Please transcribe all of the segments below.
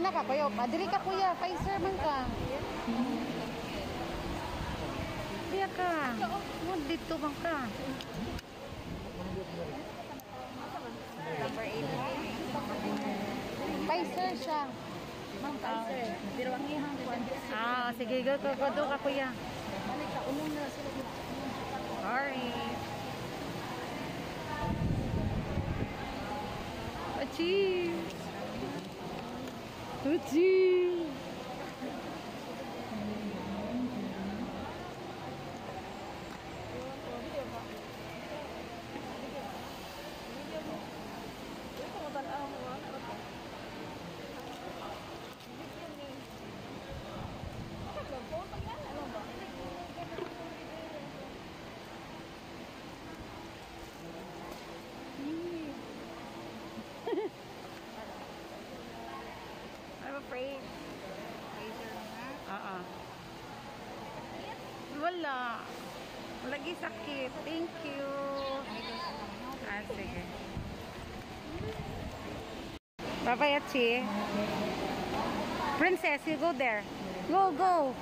na ka, kuya. Padiri ka, kuya. Pfizer man ka. Kuya ka. Dito bang ka? Number 8. Pfizer siya. Ma'am, Pfizer. Pero ang ihang kuwan. Sige. Go ka, kuya. Balik ka. Unong na sila. Sorry. Achoo! Achoo! I'm afraid. Wala. Lagi sakit. Thank you. Sige. Bye-bye, Achi. Princess, you go there. Go.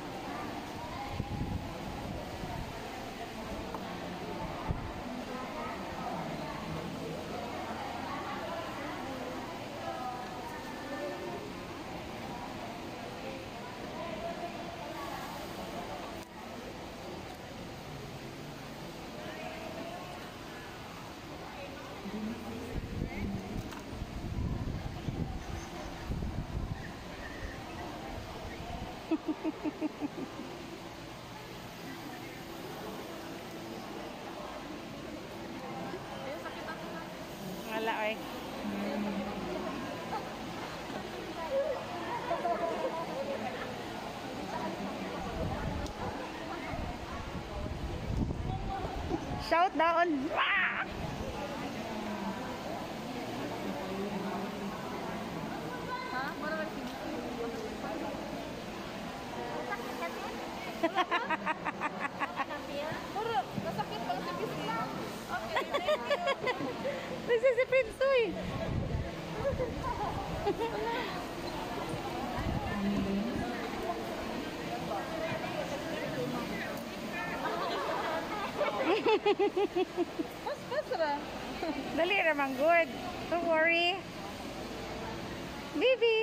Wala, oy. Shout down. Nasakit pang sa bisita. Okay, thank you. Nagsisipin, soy. Pas ra. Dali ramang good. Don't worry. Baby.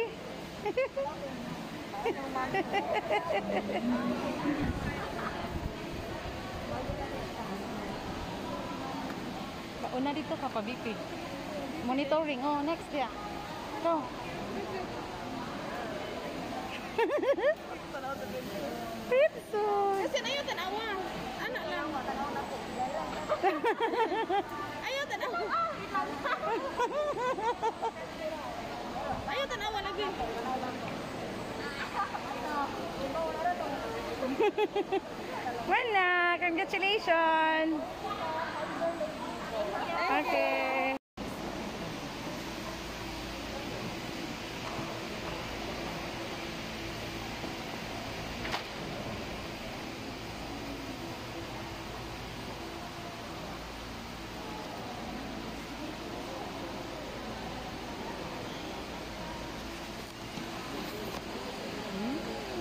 Una dito ka pa, BP. Monitoring. Oh, next ya. Go. Pinso. Kasi na yun, tanawa. Anak lang. Ayaw, tanawa. Ayaw, tanawa lagi. Wala. Congratulations. Okay.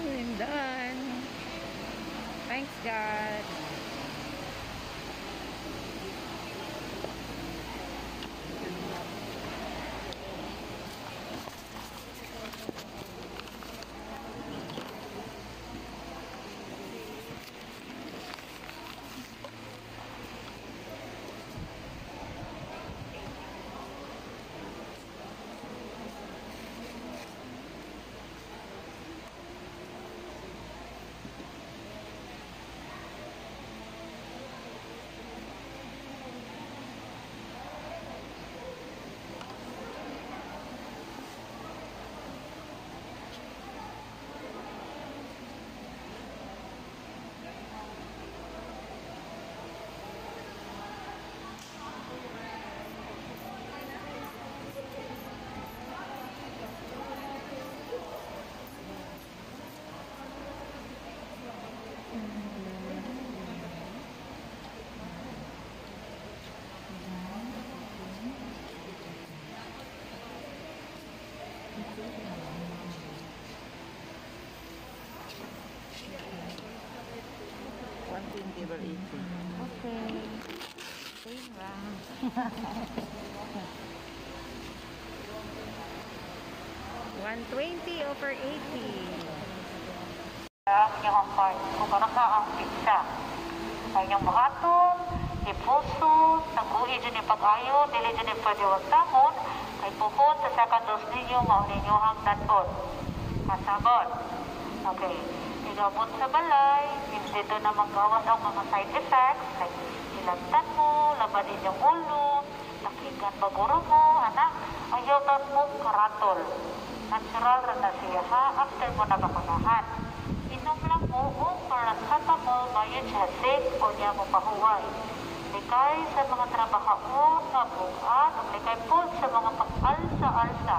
I'm done. Thanks, God. 120 over 80. Okay. Save lang. 120 over 80. Ang inyong part, kung ano ka ang pizza. Ay inyong buhaton, ipuso, tangguhi dyan yung pag-ayo, dili dyan yung pwede wag tamon, ay puhon sa second dose ninyo, maunin nyo ang taton. Masabot. Okay. Igabot sa balay, hindi doon na magawas ang mga side effects, like ilagtan mo, labanin yung ulo, lakigan baguro mo, anak, ayaw mo karatol. Natural rin na siya ha, after mo nakakunahan. Inom lang mo o paracetamol, biogesic o niya mo pahuway. Likay sa mga trabaho na buhat, o likay po sa mga pag-alsa-alsa.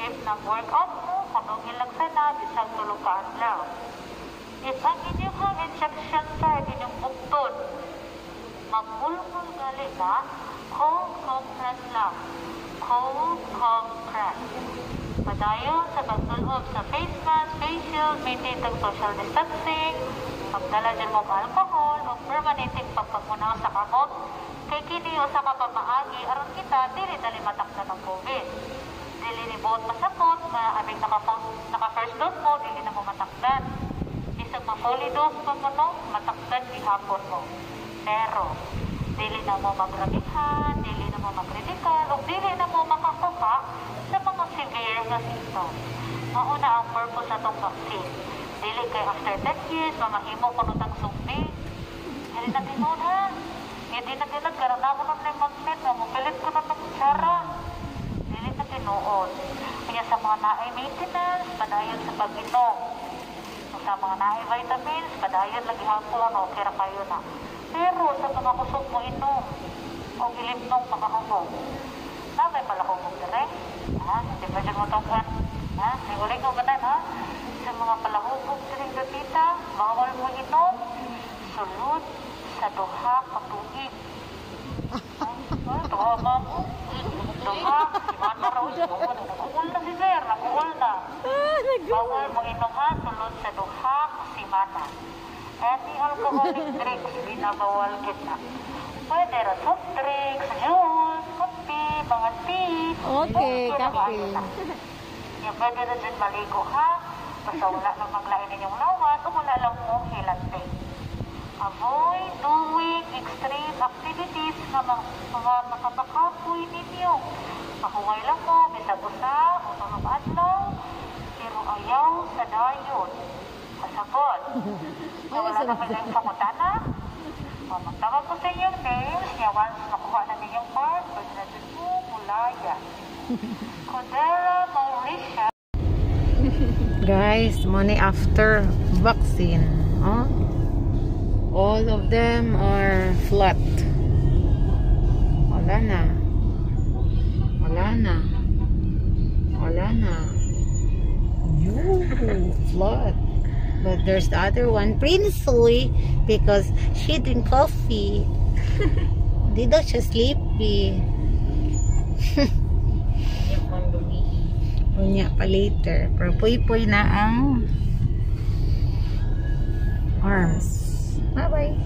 If nag-workout mo, kanong ilang sana, bisang tulukaan lang. If ang inyong injection site, inyong bukton, mag-ulmul gali na, cold compress lang. Cold compress. Padayon sa pagtulog sa face mask, facial, maintain ang social distancing, pagdala dyan mo alcohol, o permanenteng pagpagunaw sa kamot, kay kini o sa kapamaagi, aron kita, dili dali matakda ng COVID. Dili ni buot masakot, aming naka-first dose mo, dili na mo matakdan. Isang ma-fully dose pa mo, no, matakdan ihapon mo. Pero, dili na mo magrabihan, dili na mo mag-critical, o dili na mo makakuha sa mga severe na symptoms. Mauna ang purpose sa itong vaccine. Dili kay after 10 years, mamahimo ko nung sumbi. Dili na tinod ha. Hindi na tinod, karang na mo nung magnet, mamupilit ko nung kutsara. Dili na tinuod. Kaya sa mga naay maintenance, padayon sa pag-inom. Sa mga naay vitamins, padayon lagi hapon, okay ra kayo na. Pero sa mga kusog mo inom, o ilipnong makahumog, na may palahumog na rin. Ha? Hindi ba dyan mo tawgan? Ha? May uling ko ganan, ha? Sa mga palahumog na rin gabita, bawal mo inom, sulod sa duha katugig. Duha, ma'am. Duha, si Mano Rose, nakuul na si Sir, nakuul na. Bawal mo inom, ha? Sulod sa duha kasimana. Any alcoholic drinks, binabawal kita. Pwede ra soft drinks, juice, kopi, mga tea. Okay, kape. Yung pwede na dyan maligo ha. Basta wala nang maglain ninyong lawas o wala lang mo hilante. Avoid doing extreme activities na mga makapakapoy ninyo. Pahuway lang mo, bisa-busa, o tulog adlaw, pero ayaw sa dayon. Kasabot. So, wala na kanyang pangutana. Magtawag ko sa inyong names. Niya once makuha na ninyong part, pwede na dun mo, Mulaya. Codera Mauritia. Guys, money after vaccine. Oh? All of them are flat. Wala na. Wala na. Wala na. Flat. But there's the other one, Princely, because she drink coffee. Di daw siya sleepy. Unya pa later. Pero puy-puy na ang arms. Bye-bye.